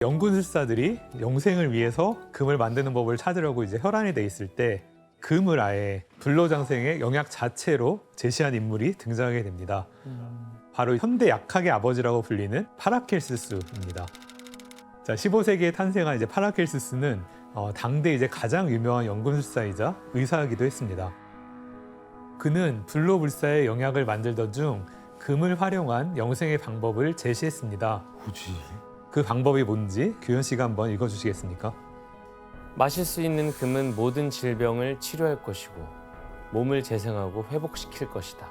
연금술사들이 영생을 위해서 금을 만드는 법을 찾으려고 이제 혈안이 돼 있을 때 금을 아예 불로장생의 영약 자체로 제시한 인물이 등장하게 됩니다. 바로 현대 약학의 아버지라고 불리는 파라켈수스입니다. 자, 15세기에 탄생한 이제 파라켈수스는 당대 이제 가장 유명한 연금술사이자 의사이기도 했습니다. 그는 불로불사의 영약을 만들던 중 금을 활용한 영생의 방법을 제시했습니다. 뭐지? 그 방법이 뭔지 규현 씨가 한번 읽어주시겠습니까? 마실 수 있는 금은 모든 질병을 치료할 것이고 몸을 재생하고 회복시킬 것이다.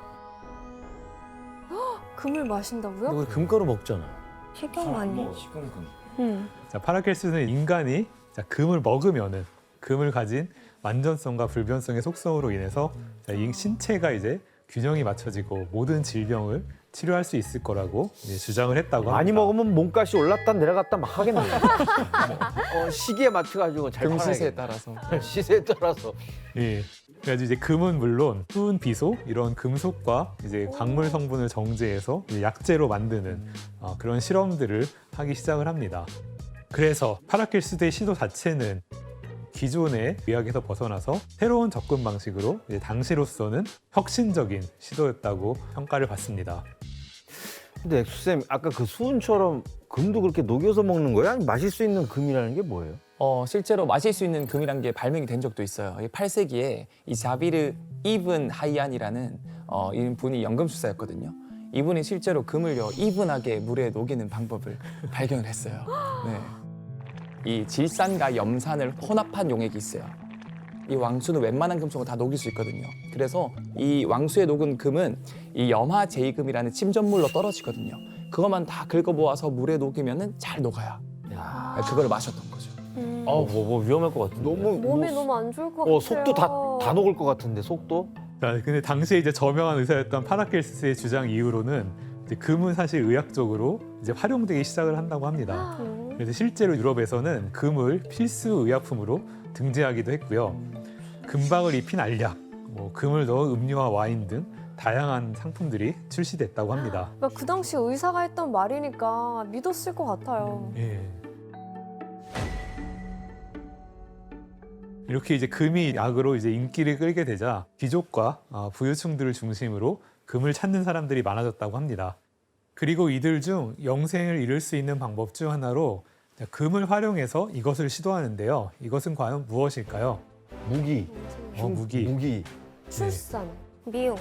금을 마신다고요? 우리 금가루 먹잖아. 식용 아니에요? 식용금. 자, 파라켈수스는 인간이 금을 먹으면은 금을 가진 완전성과 불변성의 속성으로 인해서 이 신체가 이제 균형이 맞춰지고 모든 질병을 치료할 수 있을 거라고 이제 주장을 했다고 합니다. 많이 먹으면 몸값이 올랐다 내려갔다 막 하겠네. 시기에 맞춰가지고 잘 금 시세에 팔아야겠네. 따라서. 시세에 따라서. 예. 그래서 이제 금은 물론 수은, 비소 이런 금속과 이제 광물 성분을 정제해서 이제 약재로 만드는 그런 실험들을 하기 시작을 합니다. 그래서 파라켈수스의 시도 자체는 기존의 의학에서 벗어나서 새로운 접근 방식으로 이제 당시로서는 혁신적인 시도였다고 평가를 받습니다. 근데 엑소쌤 아까 그 수은처럼 금도 그렇게 녹여서 먹는 거야? 아니 마실 수 있는 금이라는 게 뭐예요? 실제로 마실 수 있는 금이란 게 발명이 된 적도 있어요. 8세기에 이 자비르 이븐 하이안이라는 이 분이 연금술사였거든요. 이분이 실제로 금을요 이분하게 물에 녹이는 방법을 발견을 했어요. 네. 이 질산과 염산을 혼합한 용액이 있어요. 이 왕수는 웬만한 금속을 다 녹일 수 있거든요. 그래서 이 왕수에 녹은 금은 이 염화제이금이라는 침전물로 떨어지거든요. 그것만 다 긁어 모아서 물에 녹이면은 잘 녹아요. 그걸 마셨던 거죠. 뭐 위험할 것 같은데. 너무 몸에 너무 안 좋을 것 같아요. 속도 다 녹을 것 같은데 속도? 자, 근데 당시에 이제 저명한 의사였던 파라켈수스의 주장 이후로는 이제 금은 사실 의학적으로 이제 활용되기 시작을 한다고 합니다. 그래서 실제로 유럽에서는 금을 필수 의약품으로 등재하기도 했고요. 금박을 입힌 알약, 금을 넣은 음료와 와인 등 다양한 상품들이 출시됐다고 합니다. 그러니까 그 당시 의사가 했던 말이니까 믿었을 것 같아요. 예. 이렇게 이제 금이 약으로 이제 인기를 끌게 되자 귀족과 부유층들을 중심으로 금을 찾는 사람들이 많아졌다고 합니다. 그리고 이들 중 영생을 이룰 수 있는 방법 중 하나로 금을 활용해서 이것을 시도하는데요. 이것은 과연 무엇일까요? 무기. 무기. 무기. 출산, 미용.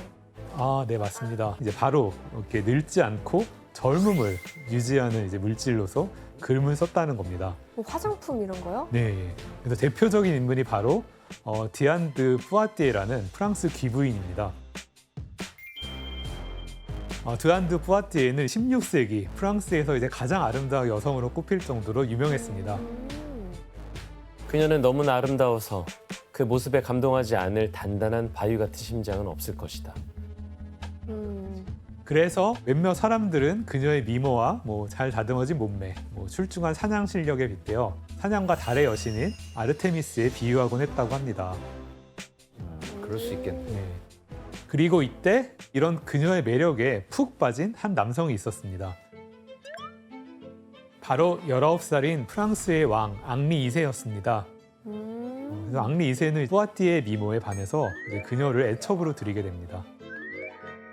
네, 맞습니다. 이제 바로 이렇게 늙지 않고 젊음을 유지하는 이제 물질로서 금을 썼다는 겁니다. 뭐 화장품 이런 거요? 네. 그래서 대표적인 인물이 바로 디안 드 푸아티에라는 프랑스 귀부인입니다. 드안 드 푸아티에는 16세기 프랑스에서 이제 가장 아름다운 여성으로 꼽힐 정도로 유명했습니다. 그녀는 너무나 아름다워서 그 모습에 감동하지 않을 단단한 바위 같은 심장은 없을 것이다. 그래서 몇몇 사람들은 그녀의 미모와 잘 다듬어진 몸매, 출중한 사냥 실력에 빗대어 사냥과 달의 여신인 아르테미스에 비유하곤 했다고 합니다. 그럴 수 있겠네. 네. 그리고 이때 이런 그녀의 매력에 푹 빠진 한 남성이 있었습니다. 바로 19살인 프랑스의 왕 앙리 2세였습니다. 그래서 앙리 2세는 푸아티의 미모에 반해서 이제 그녀를 애첩으로 들이게 됩니다.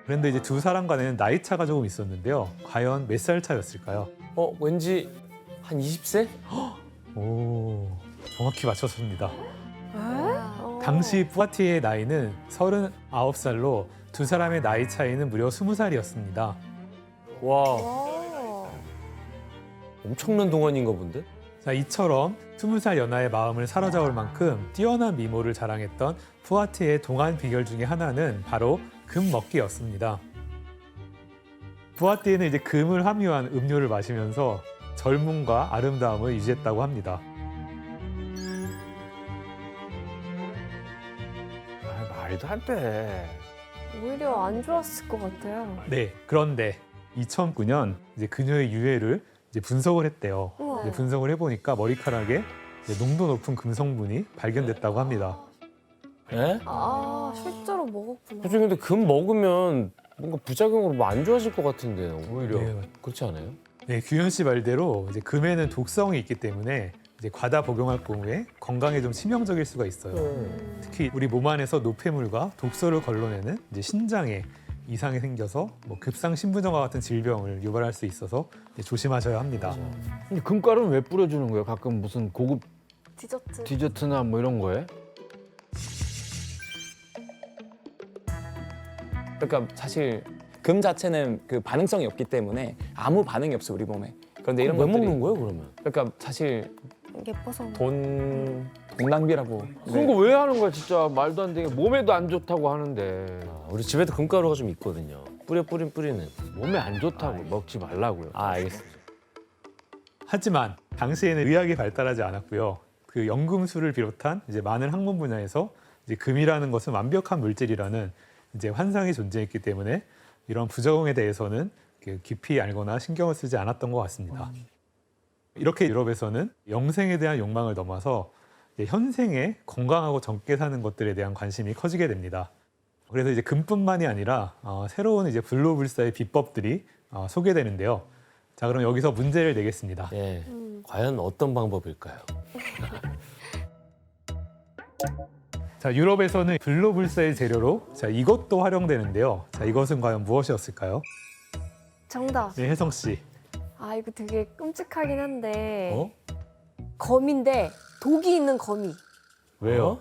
그런데 이제 두 사람 간에는 나이 차가 조금 있었는데요. 과연 몇 살 차였을까요? 왠지 한 20세? 오, 정확히 맞췄습니다. 에? 당시 푸아티의 나이는 39살로 두 사람의 나이 차이는 무려 20살이었습니다. 와, 와. 엄청난 동안인가 본데? 자, 이처럼 20살 연하의 마음을 사로잡을 만큼 뛰어난 미모를 자랑했던 푸아티의 동안 비결 중에 하나는 바로 금 먹기였습니다. 푸아티에는 이제 금을 함유한 음료를 마시면서 젊음과 아름다움을 유지했다고 합니다. 말도 안 돼. 오히려 안 좋았을 것 같아요. 네, 그런데 2009년 이제 그녀의 유해를 이제 분석을 했대요. 우와. 이제 분석을 해보니까 머리카락에 이제 농도 높은 금 성분이 발견됐다고 합니다. 에? 실제로 먹었구나. 솔직히 근데 금 먹으면 뭔가 부작용으로 뭐 안 좋아질 것 같은데 오히려 네. 그렇지 않아요? 네, 규현 씨 말대로 이제 금에는 독성이 있기 때문에 이제 과다 복용할 경우에 건강에 좀 치명적일 수가 있어요. 특히 우리 몸 안에서 노폐물과 독소를 걸러내는 이제 신장에 이상이 생겨서 뭐 급성 신부전과 같은 질병을 유발할 수 있어서 이제 조심하셔야 합니다. 근데 금가루는 왜 뿌려주는 거예요? 가끔 무슨 고급 디저트. 디저트나 뭐 이런 거에? 그러니까 사실 금 자체는 그 반응성이 없기 때문에 아무 반응이 없어 우리 몸에. 그런데 이런 왜 것들이 먹는 거예요, 그러면? 그러니까 사실 예뻐서. 돈 낭비라고. 그런 거 왜 하는 거야 진짜 말도 안 되게 몸에도 안 좋다고 하는데 우리 집에도 금가루가 좀 있거든요. 뿌리는. 몸에 안 좋다고 먹지 말라고요. 아, 알겠습니다. 하지만 당시에는 의학이 발달하지 않았고요. 그 연금술을 비롯한 이제 많은 학문 분야에서 이제 금이라는 것은 완벽한 물질이라는 이제 환상이 존재했기 때문에 이런 부작용에 대해서는 깊이 알거나 신경을 쓰지 않았던 것 같습니다. 이렇게 유럽에서는 영생에 대한 욕망을 넘어서 이제 현생에 건강하고 젊게 사는 것들에 대한 관심이 커지게 됩니다. 그래서 이제 금뿐만이 아니라 새로운 이제 불로불사의 비법들이 소개되는데요. 자, 그럼 여기서 문제를 내겠습니다. 예. 과연 어떤 방법일까요? 자, 유럽에서는 불로불사의 재료로 자, 이것도 활용되는데요. 자, 이것은 과연 무엇이었을까요? 정답. 네, 혜성 씨. 아 이거 되게 끔찍하긴 한데 어? 거미인데 독이 있는 거미. 왜요?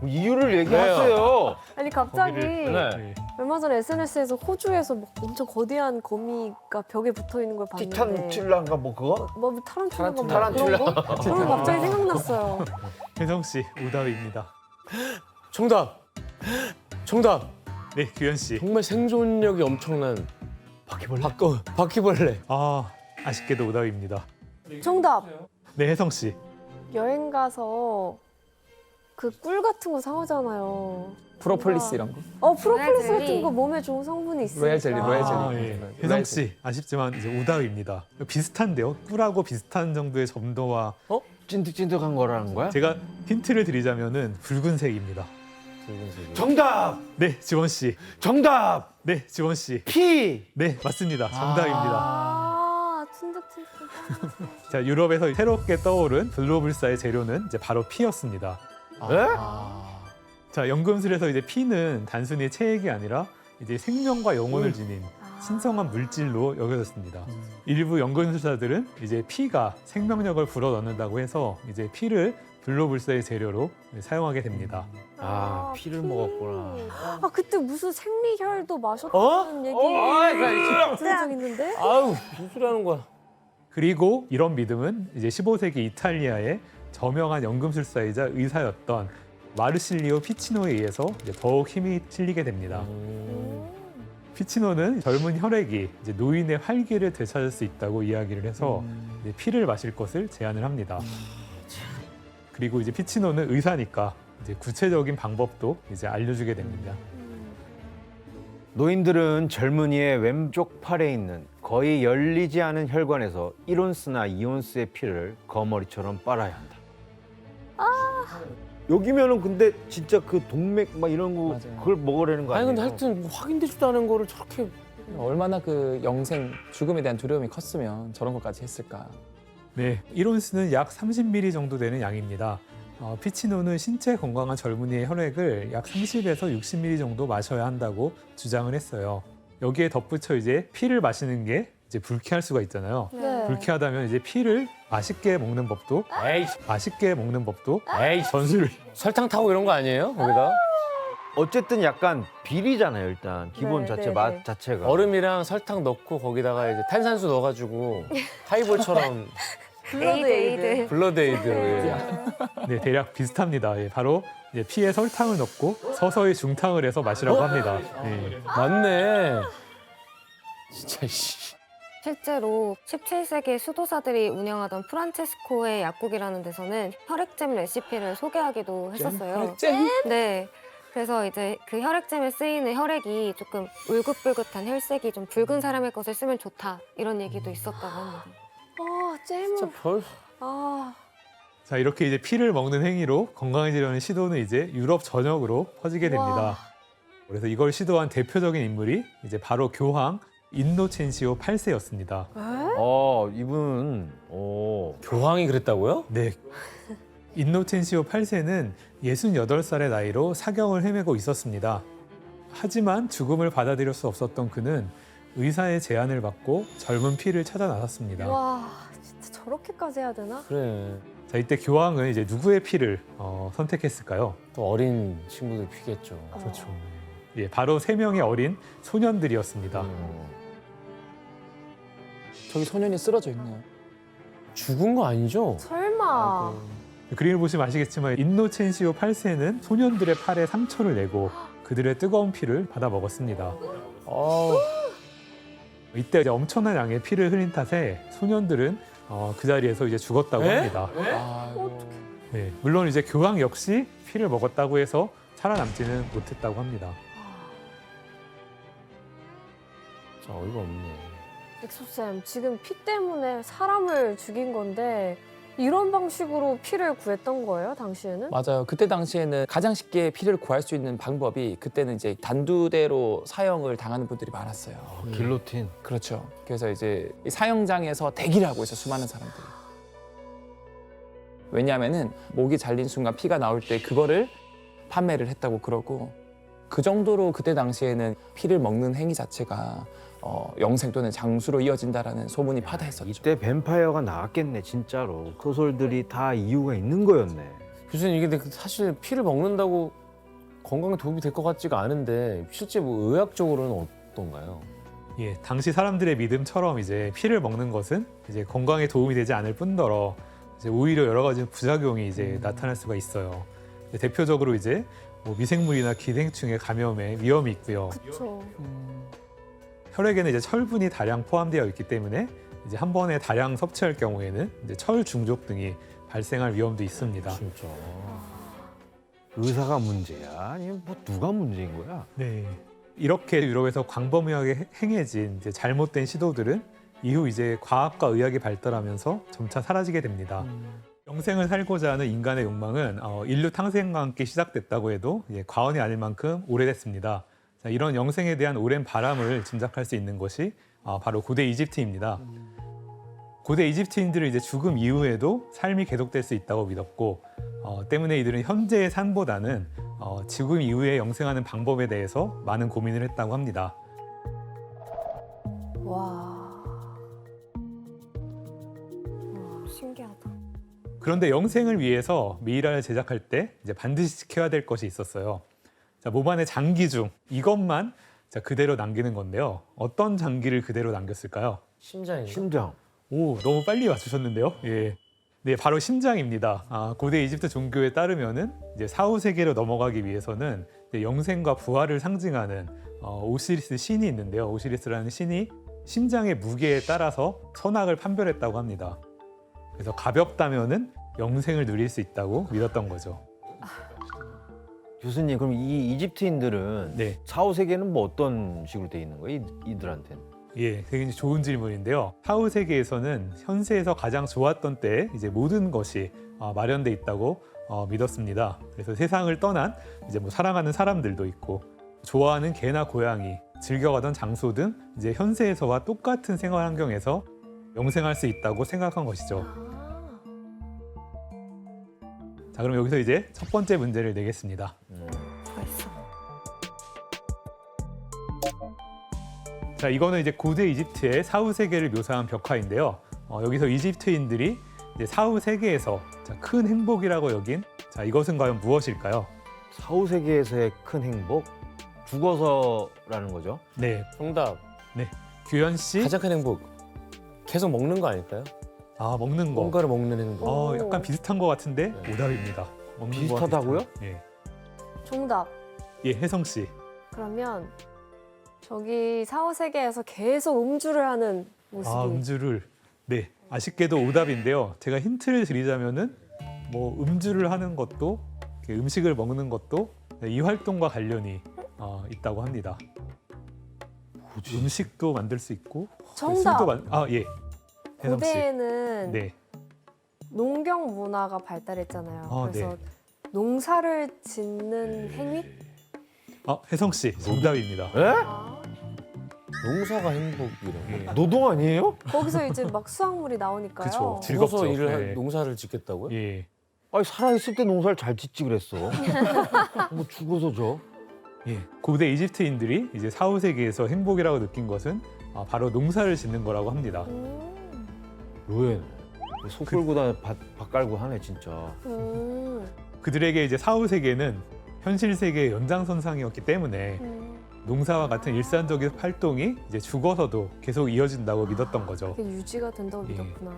뭐 이유를 얘기하세요. 아니 갑자기 네. 얼마 전에 SNS에서 호주에서 막 엄청 거대한 거미가 벽에 붙어 있는 걸 봤는데 티탄틸라인가 뭐 그거? 뭐 타란툴라가 뭐 타란툴라. 그런 거? 그런 거 갑자기 생각났어요. 혜성 씨, 오답입니다. 정답! 정답! 네, 규현 씨. 정말 생존력이 엄청난 바퀴벌레. 아, 아쉽게도 오답입니다. 정답. 네, 혜성 씨. 여행 가서 그 꿀 같은 거 사오잖아요. 프로폴리스 이런 거. 프로폴리스 로얄 같은 젤리. 거 몸에 좋은 성분이 있으니까. 로얄 젤리, 로얄 젤리. 아, 예. 혜성 씨, 아쉽지만 이제 오답입니다. 비슷한데요. 꿀하고 비슷한 정도의 점도와 찐득찐득한 거라는 거야? 제가 힌트를 드리자면은 붉은색입니다. 정답! 네, 지원 씨. 정답! 네, 지원 씨. 피! 네, 맞습니다. 정답입니다. 아, 찐득찐득. 자, 유럽에서 새롭게 떠오른 불로불사의 재료는 이제 바로 피였습니다. 에? 자, 연금술에서 이제 피는 단순히 체액이 아니라 이제 생명과 영혼을 지닌 신성한 물질로 여겨졌습니다. 일부 연금술사들은 이제 피가 생명력을 불어넣는다고 해서 이제 피를 불로불사의 재료로 사용하게 됩니다. 아, 피를 먹었구나. 아 그때 무슨 생리혈도 마셨다는 얘기 들은 적 있는데? 아우, 무슨 소리 하는 거야? 그리고 이런 믿음은 이제 15세기 이탈리아의 저명한 연금술사이자 의사였던 마르실리오 피치노에 의해서 이제 더욱 힘이 실리게 됩니다. 피치노는 젊은 혈액이 이제 노인의 활기를 되찾을 수 있다고 이야기를 해서 이제 피를 마실 것을 제안을 합니다. 그리고 이제 피치노는 의사니까 이제 구체적인 방법도 이제 알려주게 됩니다. 노인들은 젊은이의 왼쪽 팔에 있는 거의 열리지 않은 혈관에서 1온스나 2온스의 피를 거머리처럼 빨아야 한다. 여기면은 근데 진짜 그 동맥 막 이런 거 맞아요. 그걸 먹으라는 거 아니 아니에요? 근데 하여튼 뭐 확인되지도 않은 거를 저렇게 얼마나 그 영생, 죽음에 대한 두려움이 컸으면 저런 것까지 했을까. 네, 1온스는 약 30ml 정도 되는 양입니다. 피치노는 신체 건강한 젊은이의 혈액을 약 30에서 60ml 정도 마셔야 한다고 주장을 했어요. 여기에 덧붙여 이제 피를 마시는 게 이제 불쾌할 수가 있잖아요. 네. 불쾌하다면 이제 피를 맛있게 먹는 법도 에이 전술. 설탕 타고 이런 거 아니에요? 거기다 어쨌든 약간 비리잖아요 일단 기본 네, 자체 네, 맛 네. 자체가. 얼음이랑 설탕 넣고 거기다가 이제 탄산수 넣어가지고 하이볼처럼 블러드에이드. 블러드에이드. 네, 대략 비슷합니다. 예, 바로 이제 피에 설탕을 넣고 서서히 중탕을 해서 마시라고 합니다. 예. 맞네. 진짜 씨. 실제로 17세기 수도사들이 운영하던 프란체스코의 약국이라는 데서는 혈액잼 레시피를 소개하기도 했었어요. 혈액잼? 네. 그래서 이제 그 혈액잼에 쓰이는 혈액이 조금 울긋불긋한 혈색이 좀 붉은 사람의 것을 쓰면 좋다 이런 얘기도 있었다고 합니다. 아 잼을. 진짜 별. 아 자, 이렇게 이제 피를 먹는 행위로 건강해지려는 시도는 이제 유럽 전역으로 퍼지게 됩니다. 와. 그래서 이걸 시도한 대표적인 인물이 이제 바로 교황 인노첸시오 8세였습니다. 이분 교황이 그랬다고요? 네. 인노첸시오 8세는 68살의 나이로 사경을 헤매고 있었습니다. 하지만 죽음을 받아들일 수 없었던 그는 의사의 제안을 받고 젊은 피를 찾아 나섰습니다. 와, 진짜 저렇게까지 해야 되나? 그래. 자, 이때 교황은 이제 누구의 피를 선택했을까요? 또 어린 친구들 피겠죠. 그렇죠. 예, 바로 3명의 어린 소년들이었습니다. 저기 소년이 쓰러져 있네요. 죽은 거 아니죠? 설마. 그림을 보시면 아시겠지만 인노첸시오 8세는 소년들의 팔에 상처를 내고 그들의 뜨거운 피를 받아 먹었습니다. 이때 이제 엄청난 양의 피를 흘린 탓에 소년들은 그 자리에서 이제 죽었다고 합니다. 네, 물론 이제 교황 역시 피를 먹었다고 해서 살아남지는 못했다고 합니다. 자, 어이가 없네. 엑소쌤, 지금 피 때문에 사람을 죽인 건데 이런 방식으로 피를 구했던 거예요, 당시에는? 맞아요. 그때 당시에는 가장 쉽게 피를 구할 수 있는 방법이 그때는 이제 단두대로 사형을 당하는 분들이 많았어요. 길로틴. 그렇죠. 그래서 이제 이 사형장에서 대기를 하고 있어 수많은 사람들이. 왜냐하면은 목이 잘린 순간 피가 나올 때 그거를 판매를 했다고 그러고 그 정도로 그때 당시에는 피를 먹는 행위 자체가 영생 또는 장수로 이어진다라는 소문이 파다했었죠. 이때 뱀파이어가 나왔겠네 진짜로. 소설들이 다 이유가 있는 거였네. 교수님 이게 근데 사실 피를 먹는다고 건강에 도움이 될 것 같지가 않은데 실제 뭐 의학적으로는 어떤가요? 예, 당시 사람들의 믿음처럼 이제 피를 먹는 것은 이제 건강에 도움이 되지 않을 뿐더러 이제 오히려 여러 가지 부작용이 이제 나타날 수가 있어요. 대표적으로 이제 뭐 미생물이나 기생충의 감염에 위험이 있고요. 그쵸. 혈액에는 이제 철분이 다량 포함되어 있기 때문에 이제 한 번에 다량 섭취할 경우에는 이제 철 중독 등이 발생할 위험도 있습니다. 진짜. 의사가 문제야? 아니면 뭐 누가 문제인 거야? 네. 이렇게 유럽에서 광범위하게 행해진 이제 잘못된 시도들은 이후 이제 과학과 의학이 발달하면서 점차 사라지게 됩니다. 영생을 살고자 하는 인간의 욕망은 인류 탄생과 함께 시작됐다고 해도 과언이 아닐 만큼 오래됐습니다. 자, 이런 영생에 대한 오랜 바람을 짐작할 수 있는 것이 바로 고대 이집트입니다. 고대 이집트인들은 이제 죽음 이후에도 삶이 계속될 수 있다고 믿었고 때문에 이들은 현재의 삶보다는 죽음 이후에 영생하는 방법에 대해서 많은 고민을 했다고 합니다. 와, 신기하다. 그런데 영생을 위해서 미이라를 제작할 때 이제 반드시 지켜야 될 것이 있었어요. 자, 몸 안의 장기 중 이것만 그대로 남기는 건데요. 어떤 장기를 그대로 남겼을까요? 심장인가? 심장. 오, 너무 빨리 맞추셨는데요. 예. 네, 바로 심장입니다. 고대 이집트 종교에 따르면은 이제 사후 세계로 넘어가기 위해서는 이제 영생과 부활을 상징하는 오시리스 신이 있는데요. 오시리스라는 신이 심장의 무게에 따라서 선악을 판별했다고 합니다. 그래서 가볍다면은 영생을 누릴 수 있다고 믿었던 거죠. 교수님 그럼 이 이집트인들은 네. 사후 세계는 뭐 어떤 식으로 돼 있는 거예요? 이들한테는? 예, 되게 좋은 질문인데요. 사후 세계에서는 현세에서 가장 좋았던 때에 이제 모든 것이 마련돼 있다고 믿었습니다. 그래서 세상을 떠난 이제 뭐 사랑하는 사람들도 있고 좋아하는 개나 고양이, 즐겨가던 장소 등 이제 현세에서와 똑같은 생활 환경에서 영생할 수 있다고 생각한 것이죠. 자, 그럼 여기서 이제 첫 번째 문제를 내겠습니다. 벌써. 자, 이거는 이제 고대 이집트의 사후 세계를 묘사한 벽화인데요. 여기서 이집트인들이 이제 사후 세계에서 큰 행복이라고 여긴 이것은 과연 무엇일까요? 사후 세계에서의 큰 행복? 죽어서라는 거죠? 네, 정답. 규현 씨. 가장 큰 행복. 계속 먹는 거 아닐까요? 먹는 거. 뭔가를 먹는 행복. 약간 비슷한 것 같은데 네. 오답입니다. 먹는 거와 비슷하다고요? 비슷한. 예. 정답. 예, 혜성 씨. 그러면 저기 사후 세계에서 계속 음주를 하는 모습이. 음주를. 네, 아쉽게도 오답인데요. 제가 힌트를 드리자면은 뭐 음주를 하는 것도 음식을 먹는 것도 이 활동과 관련이 있다고 합니다. 음식도 만들 수 있고 정답. 술도 예. 혜성 씨. 고대에는 네. 농경 문화가 발달했잖아요. 그래서 네. 농사를 짓는 행위? 혜성 씨 정답입니다. 에? 농사가 행복이라고. 노동 아니에요? 거기서 이제 막 수확물이 나오니까요. 그쵸. 죽어서 즐겁죠. 일을 네. 농사를 짓겠다고요? 예. 아니 살아있을 때 농사를 잘 짓지 그랬어. 뭐 죽어서 줘? 예. 고대 이집트인들이 이제 4, 5세기에서 행복이라고 느낀 것은 바로 농사를 짓는 거라고 합니다. 왜? 소 끌고 다녀 밭 깔고 하네 진짜. 그들에게 이제 4, 5세기에는 현실 세계의 연장선상이었기 때문에 농사와 같은 일상적인 활동이 이제 죽어서도 계속 이어진다고 믿었던 거죠. 그게 유지가 된다고 예. 믿었구나.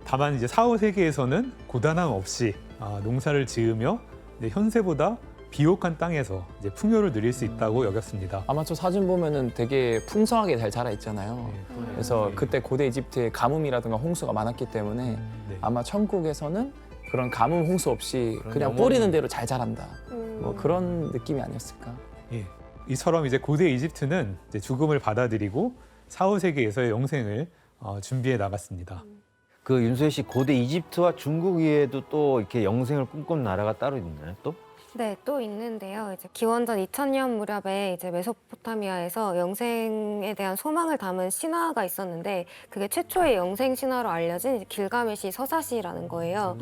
다만 이제 4, 5세기에서는 고단함 없이 농사를 지으며 이제 현세보다 비옥한 땅에서 이제 풍요를 누릴 수 있다고 여겼습니다. 아마 저 사진 보면은 되게 풍성하게 잘 자라 있잖아요. 그래서 그때 고대 이집트에 가뭄이라든가 홍수가 많았기 때문에 네. 아마 천국에서는 그런 가뭄 홍수 없이 그런 그냥 영혼이- 뿌리는 대로 잘 자란다. 뭐 그런 느낌이 아니었을까. 예. 이처럼 이제 고대 이집트는 이제 죽음을 받아들이고 4, 5세기에서의 영생을 준비해 나갔습니다. 그 윤소혜 씨 고대 이집트와 중국 외에도 또 이렇게 영생을 꿈꾸는 나라가 따로 있나요? 또? 네, 또 있는데요. 이제 기원전 2000년 무렵에 이제 메소포타미아에서 영생에 대한 소망을 담은 신화가 있었는데 그게 최초의 영생 신화로 알려진 이제 길가메시 서사시라는 거예요.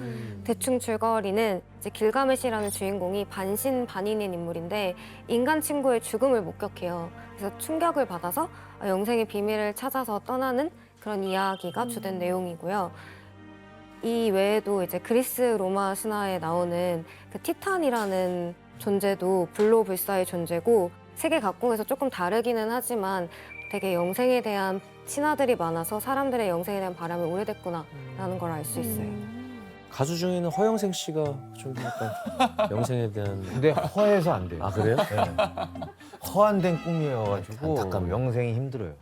대충 줄거리는 이제 길가메시라는 주인공이 반신반인인 인물인데 인간 친구의 죽음을 목격해요. 그래서 충격을 받아서 영생의 비밀을 찾아서 떠나는 그런 이야기가 주된 내용이고요. 이 외에도 이제 그리스 로마 신화에 나오는 그 티탄이라는 존재도 불로불사의 존재고 세계 각국에서 조금 다르기는 하지만 되게 영생에 대한 신화들이 많아서 사람들의 영생에 대한 바람이 오래됐구나라는 걸 알 수 있어요. 가수 중에는 허영생 씨가 좀 약간 영생에 대한 근데 허해서 안 돼요. 아 그래요? 네. 허안된 꿈이어가지고 안타깝네. 영생이 힘들어요.